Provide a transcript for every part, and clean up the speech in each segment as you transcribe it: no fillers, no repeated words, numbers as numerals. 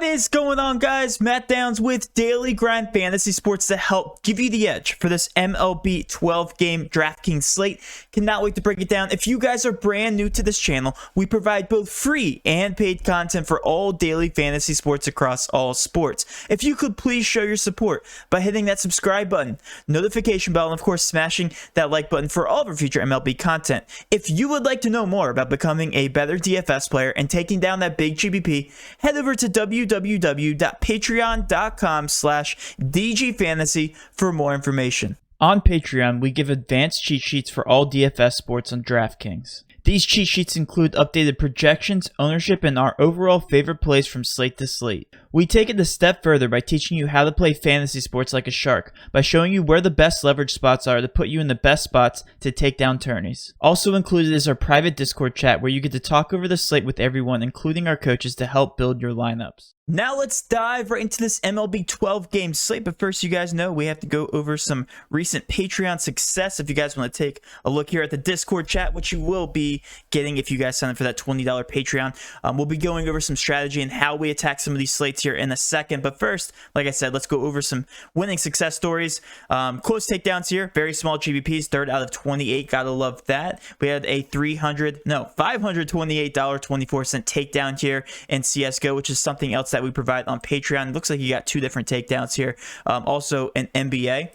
What is going on, guys? Matt Downs with Daily Grind Fantasy Sports to help give you the edge for this MLB 12 game DraftKings slate. Cannot wait to break it down. If you guys are brand new to this channel, we provide both free and paid content for all daily fantasy sports across all sports. If you could please show your support by hitting that subscribe button, notification bell, and of course smashing that like button for all of our future MLB content. If you would like to know more about becoming a better DFS player and taking down that big GBP, head over to www.patreon.com/dgfantasy for more information. On Patreon, we give advanced cheat sheets for all DFS sports on DraftKings. These cheat sheets include updated projections, ownership, and our overall favorite plays from slate to slate. We take it a step further by teaching you how to play fantasy sports like a shark, by showing you where the best leverage spots are to put you in the best spots to take down tourneys. Also included is our private Discord chat where you get to talk over the slate with everyone, including our coaches, to help build your lineups. Now let's dive right into this MLB 12 game slate, but first you guys know we have to go over some recent Patreon success. If you guys want to take a look here at the Discord chat, which you will be getting if you guys sign up for that $20 Patreon, we'll be going over some strategy and how we attack some of these slates here in a second. But first, like I said, let's go over some winning success stories. Close takedowns here, very small GBPs, third out of 28, gotta love that. We had a $528.24 takedown here in CSGO, which is something else that we provide on Patreon. It looks like you got two different takedowns here. Also in NBA.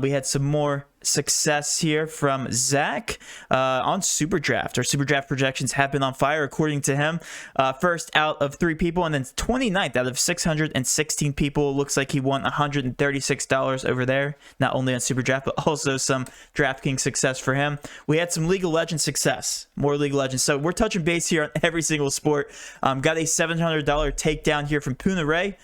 We had some more success here from Zach on SuperDraft. Our SuperDraft projections have been on fire according to him. First out of 3 people, and then 29th out of 616 people. Looks like he won $136 over there, not only on SuperDraft but also some DraftKings success for him. We had some League of Legends success, more League of Legends, so we're touching base here on every single sport. Got a $700 takedown here from Puna Ray,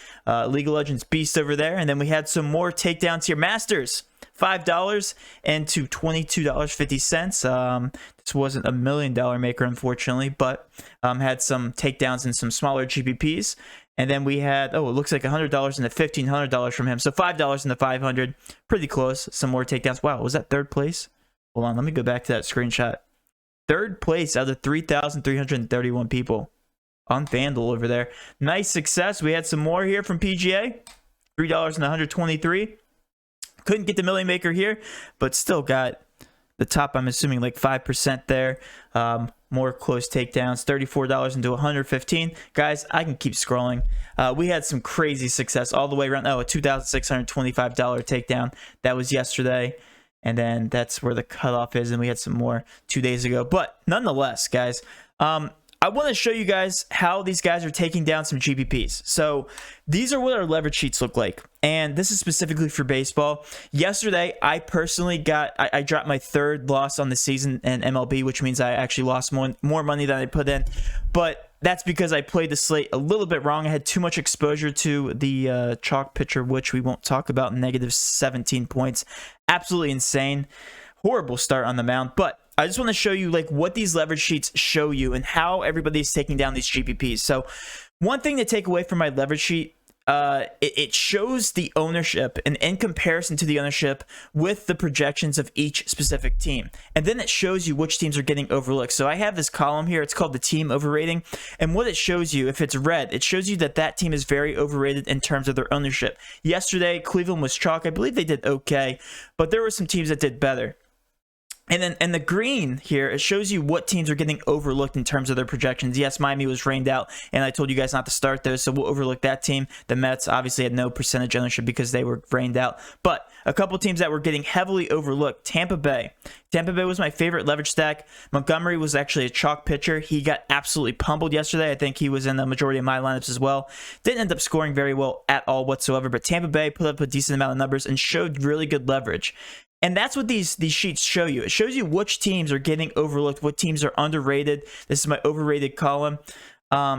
League of Legends beast over there. And then we had some more takedowns here. Masters, $5 and to $22.50. This wasn't a $1 million maker, unfortunately, but had some takedowns and some smaller GBPs. And then we had, it looks like $100 and a $1,500 from him. So $5 and the $500, pretty close. Some more takedowns. Wow, was that third place? Hold on, let me go back to that screenshot. Third place out of 3,331 people on Fanduel over there. Nice success. We had some more here from PGA. $3 and $123. Couldn't get the million maker here, but still got the top, I'm assuming, like 5% there. More close takedowns, $34 into $115. Guys, I can keep scrolling. We had some crazy success all the way around. A $2,625 takedown. That was yesterday. And then that's where the cutoff is. And we had some more 2 days ago. But nonetheless, guys, I want to show you guys how these guys are taking down some GBPs. So these are what our leverage sheets look like. And this is specifically for baseball. Yesterday, I personally I dropped my third loss on the season in MLB, which means I actually lost more money than I put in. But that's because I played the slate a little bit wrong. I had too much exposure to the chalk pitcher, which we won't talk about, negative 17 points. Absolutely insane. Horrible start on the mound. But I just want to show you like what these leverage sheets show you and how everybody's taking down these GPPs. So one thing to take away from my leverage sheet, it shows the ownership and in comparison to the ownership with the projections of each specific team. And then it shows you which teams are getting overlooked. So I have this column here. It's called the team overrating. And what it shows you, if it's red, it shows you that that team is very overrated in terms of their ownership. Yesterday, Cleveland was chalk. I believe they did okay, but there were some teams that did better. And then in the green here, it shows you what teams are getting overlooked in terms of their projections. Yes, Miami was rained out, and I told you guys not to start those, so we'll overlook that team. The Mets obviously had no percentage ownership because they were rained out. But a couple teams that were getting heavily overlooked, Tampa Bay. Tampa Bay was my favorite leverage stack. Montgomery was actually a chalk pitcher. He got absolutely pummeled yesterday. I think he was in the majority of my lineups as well. Didn't end up scoring very well at all whatsoever, but Tampa Bay put up a decent amount of numbers and showed really good leverage. And that's what these sheets show you. It shows you which teams are getting overlooked, what teams are underrated. This is my overrated column.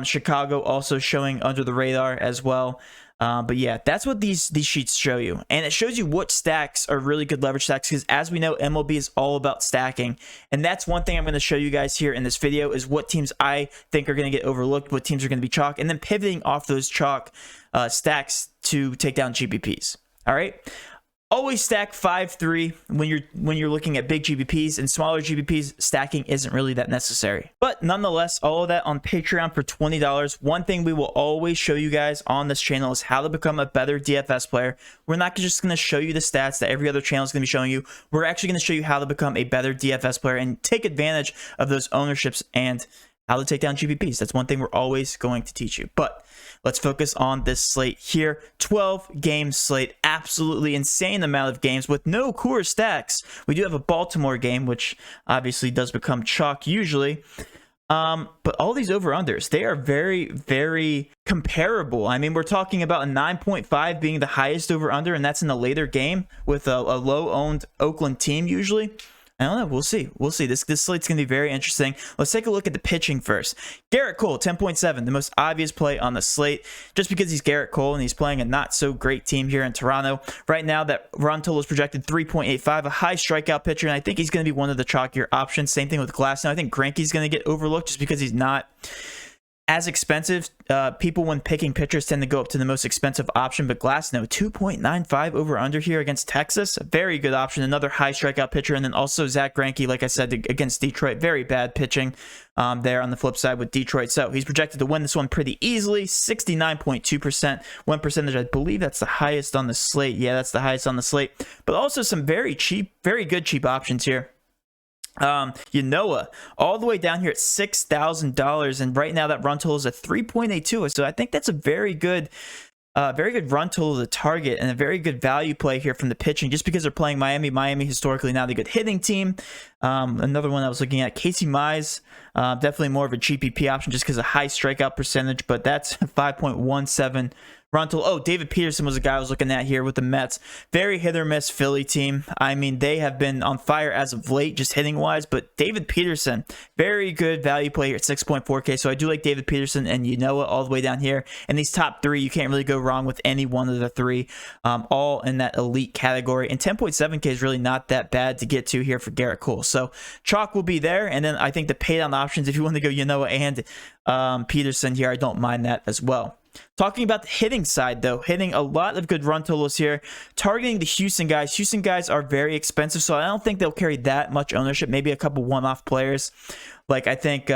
Chicago also showing under the radar as well. But yeah, that's what these sheets show you. And it shows you what stacks are really good leverage stacks, because as we know, MLB is all about stacking. And that's one thing I'm going to show you guys here in this video is what teams I think are going to get overlooked, what teams are going to be chalk, and then pivoting off those chalk stacks to take down GPPs. All right. always stack 5-3 when you're looking at big GBPs, and smaller GBPs stacking isn't really that necessary. But nonetheless, all of that on Patreon for $20. One thing we will always show you guys on this channel is how to become a better DFS player. We're not just going to show you the stats that every other channel is going to be showing you. We're actually going to show you how to become a better DFS player and take advantage of those ownerships and how to take down GBPs. That's one thing we're always going to teach you. But let's focus on this slate here. 12 game slate, absolutely insane amount of games with no core stacks. We do have a Baltimore game, which obviously does become chalk usually. But all these over-unders, they are very, very comparable. I mean, we're talking about a 9.5 being the highest over-under, and that's in a later game with a low-owned Oakland team usually. I don't know. We'll see. We'll see. This slate's going to be very interesting. Let's take a look at the pitching first. Garrett Cole, 10.7, the most obvious play on the slate, just because he's Garrett Cole and he's playing a not-so-great team here in Toronto. Right now, that run total is projected 3.85, a high strikeout pitcher, and I think he's going to be one of the chalkier options. Same thing with Glasnow. I think Greinke's going to get overlooked just because he's not as expensive. People when picking pitchers tend to go up to the most expensive option, but Glasnow 2.95 over under here against Texas, a very good option. Another high strikeout pitcher, and then also Zach Greinke, like I said, against Detroit, very bad pitching there on the flip side with Detroit. So he's projected to win this one pretty easily, 69.2% win percentage. I believe that's the highest on the slate. Yeah, that's the highest on the slate, but also some very cheap, very good cheap options here. Yanoa all the way down here at $6,000, and right now that run total is a 3.82. So I think that's a very good run total to target and a very good value play here from the pitching, just because they're playing Miami. Miami historically not a good hitting team. Another one I was looking at, Casey Mize, definitely more of a GPP option just because of high strikeout percentage, but that's 5.17 run total. Oh, David Peterson was a guy I was looking at here with the Mets. Very hit or miss Philly team. I mean, they have been on fire as of late, just hitting wise, but David Peterson, very good value play here at 6.4K. So I do like David Peterson and Yanoa all the way down here. And these top three, you can't really go wrong with any one of the three, all in that elite category. And 10.7K is really not that bad to get to here for Garrett Cole. So chalk will be there. And then I think the pay down options, if you want to go Yanoa and Peterson here, I don't mind that as well. Talking about the hitting side, though, hitting a lot of good run totals here, targeting the Houston guys. Houston guys are very expensive, so I don't think they'll carry that much ownership. Maybe a couple one-off players. Like, I think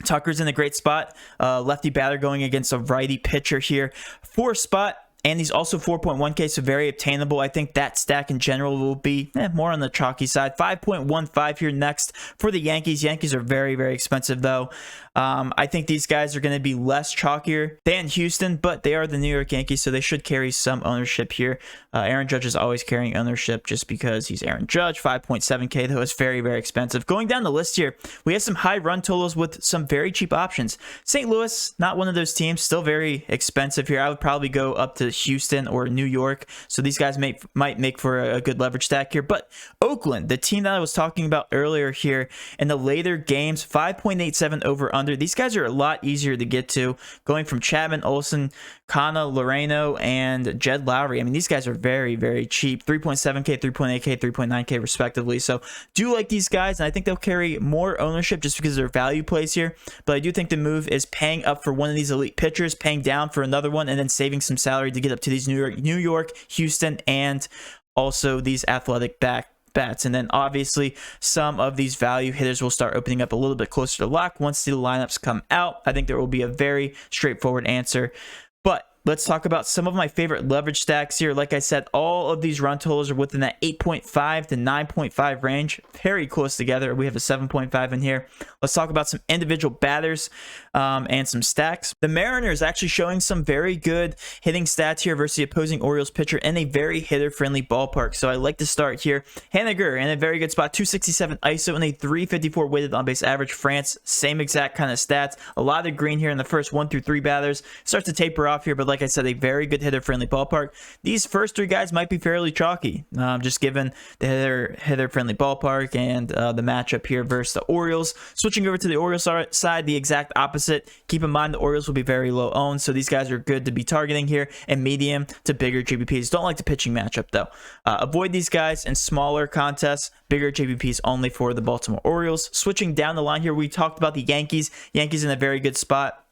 Tucker's in a great spot. Lefty batter going against a righty pitcher here. 4th spot. And he's also 4.1K, so very obtainable. I think that stack in general will be more on the chalky side. 5.15 here next for the Yankees. Yankees are very, very expensive, though. I think these guys are going to be less chalkier than Houston, but they are the New York Yankees, so they should carry some ownership here. Aaron Judge is always carrying ownership just because he's Aaron Judge. 5.7K, though, is very, very expensive. Going down the list here, we have some high run totals with some very cheap options. St. Louis, not one of those teams, still very expensive here. I would probably go up to Houston or New York, so these guys might make for a good leverage stack here. But Oakland, the team that I was talking about earlier here, in the later games, 5.87 over under. These guys are a lot easier to get to, going from Chapman, Olsen, Kana, Loreno, and Jed Lowry. I mean, these guys are very, very cheap. 3.7K, 3.8K, 3.9K respectively. So do like these guys, and I think they'll carry more ownership just because of their value plays here. But I do think the move is paying up for one of these elite pitchers, paying down for another one, and then saving some salary to get up to these New York, Houston, and also these athletic bats. And then obviously some of these value hitters will start opening up a little bit closer to lock once the lineups come out. I think there will be a very straightforward answer. But let's talk about some of my favorite leverage stacks here. Like I said, all of these run totals are within that 8.5 to 9.5 range, very close together. We have a 7.5 in here. Let's talk about some individual batters and some stacks. The Mariners actually showing some very good hitting stats here versus the opposing Orioles pitcher in a very hitter-friendly ballpark. So I like to start here. Haniger in a very good spot, 267 ISO and a 354 weighted on-base average. France, same exact kind of stats. A lot of green here in the first 1 through 3 batters. Starts to taper off here, but like I said, a very good hitter-friendly ballpark. These first 3 guys might be fairly chalky, just given the hitter-friendly ballpark and the matchup here versus the Orioles. Switching over to the Orioles side, the exact opposite. Keep in mind the Orioles will be very low owned, so these guys are good to be targeting here, and medium to bigger JBPs. Don't like the pitching matchup, though. Avoid these guys in smaller contests. Bigger JBPs only for the Baltimore Orioles. Switching down the line here, we talked about the Yankees. Yankees in a very good spot.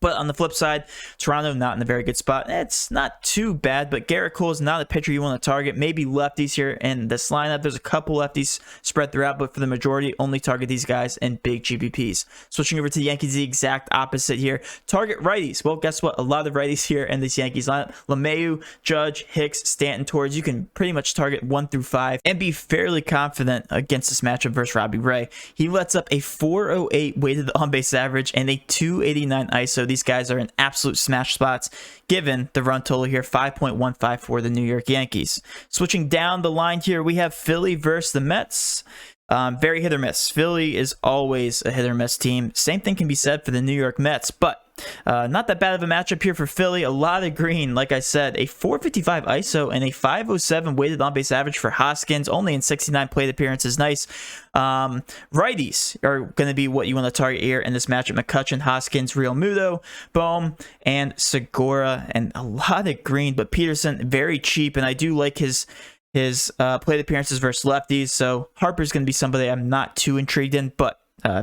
But on the flip side, Toronto not in a very good spot. It's not too bad, but Garrett Cole is not a pitcher you want to target. Maybe lefties here in this lineup. There's a couple lefties spread throughout, but for the majority, only target these guys in big GPPs. Switching over to the Yankees, the exact opposite here. Target righties. Well, guess what? A lot of righties here in this Yankees lineup. LeMahieu, Judge, Hicks, Stanton, Torres. You can pretty much target 1 through 5 and be fairly confident against this matchup versus Robbie Ray. He lets up a 408 weighted on-base average and a 289 ISO. These guys are in absolute smash spots given the run total here, 5.15 for the New York Yankees. Switching down the line here, we have Philly versus the Mets. Very hit or miss. Philly is always a hit or miss team. Same thing can be said for the New York Mets, but not that bad of a matchup here for Philly. A lot of green, like I said, a 455 ISO and a 507 weighted on-base average for Hoskins, only in 69 plate appearances. Nice. Righties are going to be what you want to target here in this matchup. McCutchen, Hoskins, Real Muto, Bohm, and Segura, and a lot of green, but Peterson, very cheap, and I do like his plate appearances versus lefties, so Harper's going to be somebody I'm not too intrigued in, but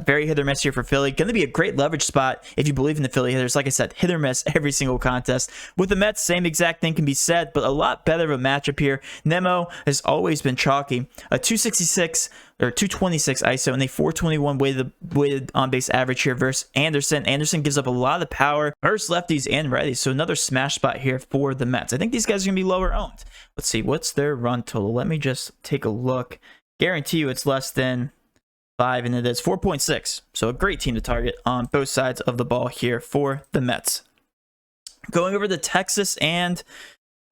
very hit or miss here for Philly. Going to be a great leverage spot if you believe in the Philly hitters. Like I said, hit or miss every single contest. With the Mets, same exact thing can be said, but a lot better of a matchup here. Nemo has always been chalky. A 266 or 226 ISO and a 421 weighted on base average here versus Anderson. Anderson gives up a lot of power versus lefties and righties, so another smash spot here for the Mets. I think these guys are going to be lower owned. Let's see, what's their run total? Let me just take a look. Guarantee you it's less than 5, and it is 4.6. So a great team to target on both sides of the ball here for the Mets. Going over to Texas and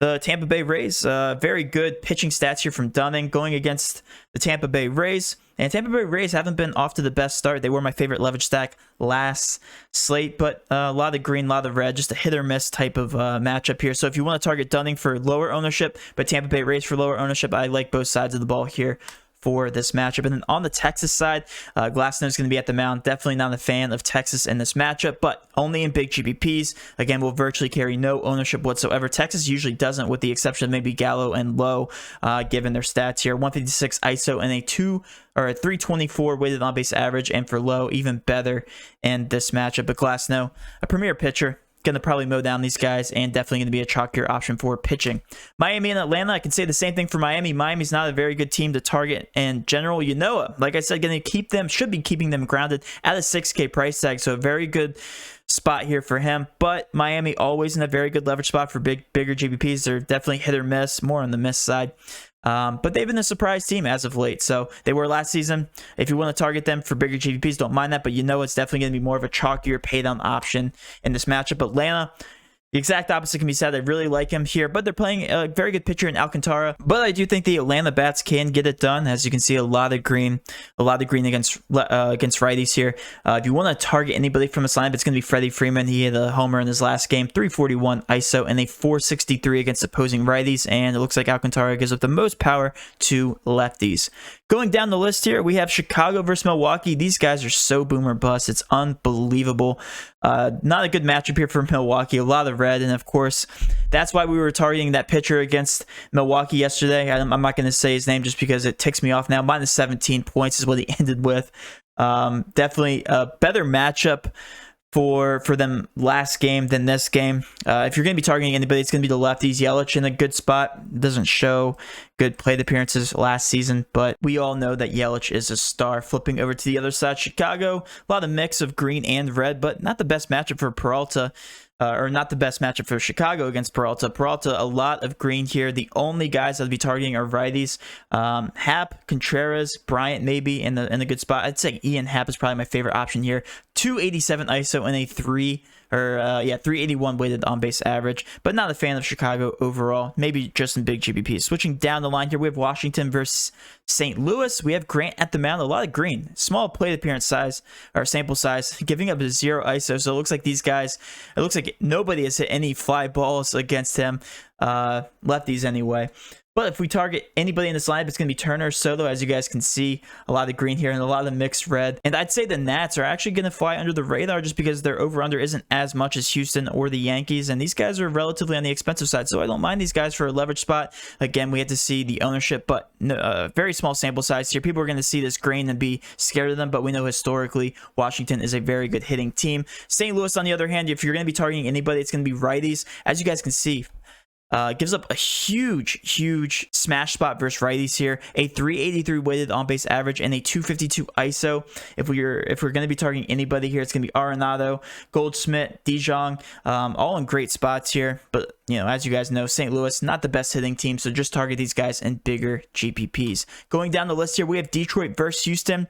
the Tampa Bay Rays. Very good pitching stats here from Dunning going against the Tampa Bay Rays. And Tampa Bay Rays haven't been off to the best start. They were my favorite leverage stack last slate, but a lot of green, a lot of red, just a hit or miss type of matchup here. So if you want to target Dunning for lower ownership, but Tampa Bay Rays for lower ownership, I like both sides of the ball here for this matchup. And then on the Texas side, Glasnow is going to be at the mound. Definitely not a fan of Texas in this matchup, but only in big GPPs. Again, will virtually carry no ownership whatsoever. Texas usually doesn't, with the exception of maybe Gallo and Lowe, given their stats here. 156 ISO and a 324 weighted on base average, and for Lowe, even better in this matchup. But Glasnow, a premier pitcher, going to probably mow down these guys and definitely going to be a chalkier option for pitching. Miami and Atlanta, I can say the same thing for Miami. Miami's not a very good team to target in general. Ynoa, like I said, going to keep them, should be keeping them grounded at a 6K price tag, so a very good spot here for him. But Miami always in a very good leverage spot for bigger GPPs. They're definitely hit or miss, more on the miss side. But they've been a surprise team as of late. So they were last season. If you want to target them for bigger GPPs, don't mind that. But it's definitely going to be more of a chalkier pay down option in this matchup. Atlanta, the exact opposite can be said. I really like him here, but they're playing a very good pitcher in Alcantara. But I do think the Atlanta bats can get it done. As you can see, a lot of green against righties here. If you want to target anybody from this lineup, it's going to be Freddie Freeman. He had a homer in his last game, 341 ISO and a 463 against opposing righties. And it looks like Alcantara gives up the most power to lefties. Going down the list here, we have Chicago versus Milwaukee. These guys are so boomer bust. It's unbelievable. Not a good matchup here for Milwaukee. A lot of red, and of course, that's why we were targeting that pitcher against Milwaukee yesterday. I'm not going to say his name just because it ticks me off now. Minus 17 points is what he ended with. Definitely a better matchup for them last game than this game. If you're going to be targeting anybody, it's going to be the lefties. Yelich in a good spot. Doesn't show good plate appearances last season, but we all know that Yelich is a star. Flipping over to the other side, Chicago, a lot of mix of green and red, but not the best matchup for Peralta. Or not the best matchup for Chicago against Peralta. Peralta, a lot of green here. The only guys I'd be targeting are righties. Happ, Contreras, Bryant maybe in a good spot. I'd say Ian Happ is probably my favorite option here. 287 ISO and a 381 weighted on base average, but not a fan of Chicago overall. Maybe just in big GPPs. Switching down the line here, we have Washington versus St. Louis. We have Grant at the mound. A lot of green, small plate appearance size or sample size, giving up a 0 ISO. So it looks like these guys, it looks like nobody has hit any fly balls against him, lefties anyway. But if we target anybody in this lineup, it's going to be Turner, Soto, as you guys can see, a lot of green here and a lot of mixed red. And I'd say the Nats are actually going to fly under the radar just because their over-under isn't as much as Houston or the Yankees. And these guys are relatively on the expensive side, so I don't mind these guys for a leverage spot. Again, we have to see the ownership, but very small sample size here. People are going to see this green and be scared of them, but we know historically Washington is a very good hitting team. St. Louis, on the other hand, if you're going to be targeting anybody, it's going to be righties. As you guys can see, gives up a huge smash spot versus righties here. A 383 weighted on base average and a 252 ISO. If we're going to be targeting anybody here, it's going to be Arenado, Goldschmidt, DeJong, all in great spots here. But as you guys know, St. Louis, not the best hitting team, so just target these guys in bigger GPPs. Going down the list here, we have Detroit versus Houston.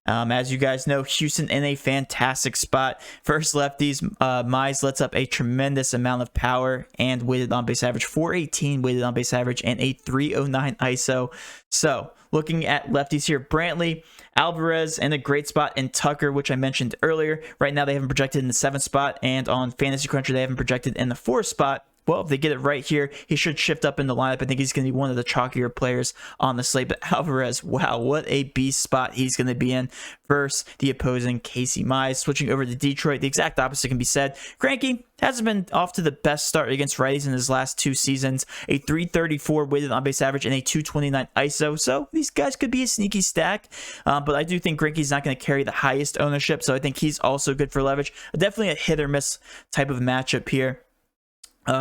As you guys know, Houston in a fantastic spot. First lefties, Mize lets up a tremendous amount of power and weighted on base average, 418 weighted on base average and a 309 ISO. So looking at lefties here, Brantley, Alvarez in a great spot, and Tucker, which I mentioned earlier. Right now they haven't projected in the 7th spot, and on Fantasy Cruncher they haven't projected in the 4th spot. Well, if they get it right here, he should shift up in the lineup. I think he's going to be one of the chalkier players on the slate. But Alvarez, wow, what a beast spot he's going to be in versus the opposing Casey Mize. Switching over to Detroit, the exact opposite can be said. Greinke hasn't been off to the best start against righties in his last 2 seasons. A 334 weighted on base average and a 229 ISO. So these guys could be a sneaky stack. But I do think Greinke's not going to carry the highest ownership. So I think he's also good for leverage. Definitely a hit or miss type of matchup here.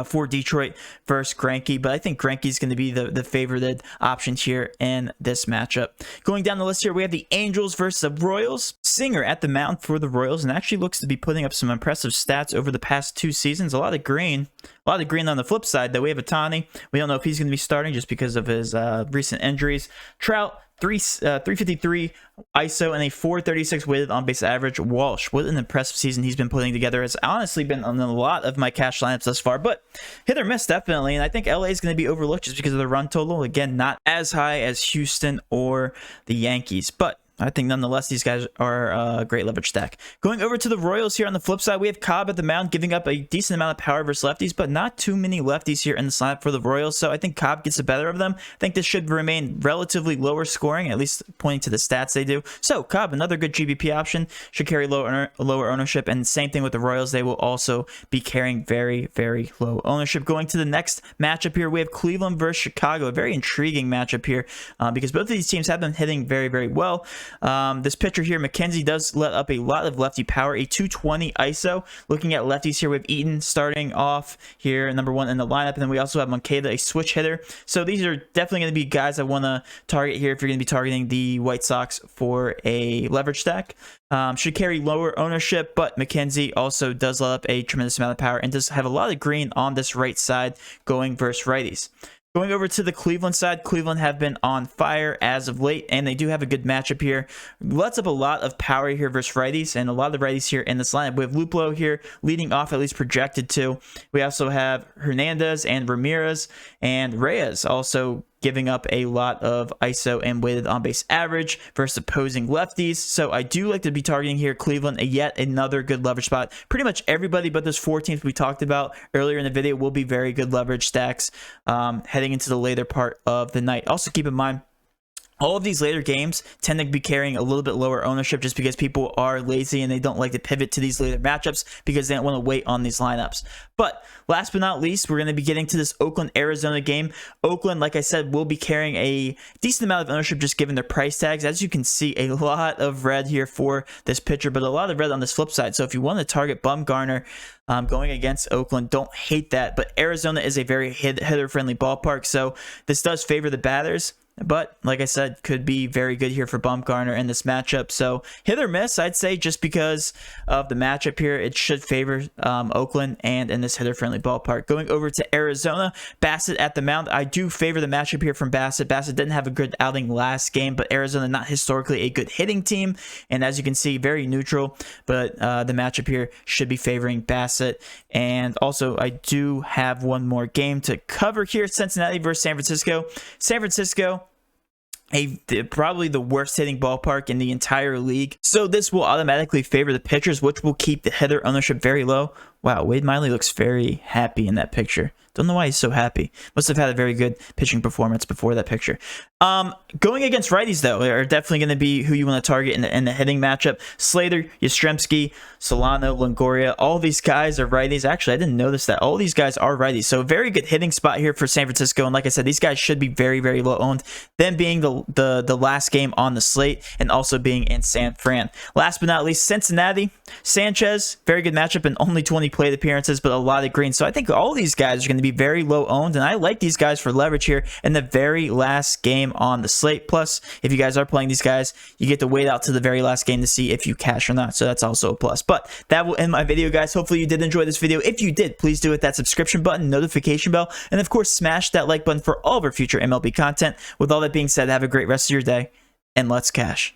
For Detroit versus Greinke, but I think Greinke is going to be the favorited option here in this matchup. Going down the list here, we have the Angels versus the Royals. Singer at the mound for the Royals, and actually looks to be putting up some impressive stats over the past 2 seasons. A lot of green on the flip side, though. We have Ohtani. We don't know if he's going to be starting just because of his recent injuries. Trout, 353 ISO and a 436 weighted on base average. Walsh, what an impressive season he's been putting together. Has honestly been on a lot of my cash lineups thus far, but hit or miss definitely. And I think LA is going to be overlooked just because of the run total. Again, not as high as Houston or the Yankees, but I think nonetheless these guys are a great leverage stack. Going over to the Royals here on the flip side, we have Cobb at the mound giving up a decent amount of power versus lefties, but not too many lefties here in the lineup for the Royals, so I think Cobb gets the better of them. I think this should remain relatively lower scoring, at least pointing to the stats they do. So Cobb, another good GBP option, should carry lower ownership, and same thing with the Royals. They will also be carrying very low ownership. Going to the next matchup here, we have Cleveland versus Chicago, a very intriguing matchup here because both of these teams have been hitting very well. This pitcher here, McKenzie, does let up a lot of lefty power, a 220 ISO. Looking at lefties here, we have Eaton starting off here, number 1 in the lineup, and then we also have Moncada, a switch hitter. So these are definitely going to be guys I want to target here if you're going to be targeting the White Sox for a leverage stack. Should carry lower ownership, but McKenzie also does let up a tremendous amount of power and does have a lot of green on this right side going versus righties. Going over to the Cleveland side, Cleveland have been on fire as of late, and they do have a good matchup here. Lets up a lot of power here versus righties, and a lot of the righties here in this lineup. We have Luplow here leading off, at least projected to. We also have Hernandez and Ramirez, and Reyes also giving up a lot of ISO and weighted on base average versus opposing lefties. So I do like to be targeting here Cleveland, yet another good leverage spot. Pretty much everybody but those 4 teams we talked about earlier in the video will be very good leverage stacks heading into the later part of the night. Also keep in mind, all of these later games tend to be carrying a little bit lower ownership just because people are lazy and they don't like to pivot to these later matchups because they don't want to wait on these lineups. But last but not least, we're going to be getting to this Oakland-Arizona game. Oakland, like I said, will be carrying a decent amount of ownership just given their price tags. As you can see, a lot of red here for this pitcher, but a lot of red on this flip side. So if you want to target Bumgarner going against Oakland, don't hate that. But Arizona is a very hitter-friendly ballpark, so this does favor the batters. But like I said, could be very good here for Bumgarner in this matchup. So hit or miss, I'd say, just because of the matchup here, it should favor Oakland and in this hitter-friendly ballpark. Going over to Arizona, Bassett at the mound. I do favor the matchup here from Bassett. Bassett didn't have a good outing last game, but Arizona not historically a good hitting team. And as you can see, very neutral. But the matchup here should be favoring Bassett. And also, I do have one more game to cover here. Cincinnati versus San Francisco. San Francisco, probably the worst hitting ballpark in the entire league. So this will automatically favor the pitchers, which will keep the hitter ownership very low. Wow, Wade Miley looks very happy in that picture. Don't know why he's so happy. Must have had a very good pitching performance before that picture. Going against righties, though, are definitely going to be who you want to target in the hitting matchup. Slater, Yastrzemski, Solano, Longoria, all these guys are righties. Actually, I didn't notice that. All these guys are righties. So very good hitting spot here for San Francisco. And like I said, these guys should be very, very low owned. Them being the last game on the slate and also being in San Fran. Last but not least, Cincinnati. Sanchez, very good matchup and only 20 plate appearances, but a lot of green. So I think all these guys are going to be very low owned. And I like these guys for leverage here in the very last game on the slate. Plus, if you guys are playing these guys, you get to wait out to the very last game to see if you cash or not. So that's also a plus. But that will end my video, guys. Hopefully you did enjoy this video. If you did, please do hit that subscription button, notification bell, and of course, smash that like button for all of our future MLB content. With all that being said, have a great rest of your day, and let's cash.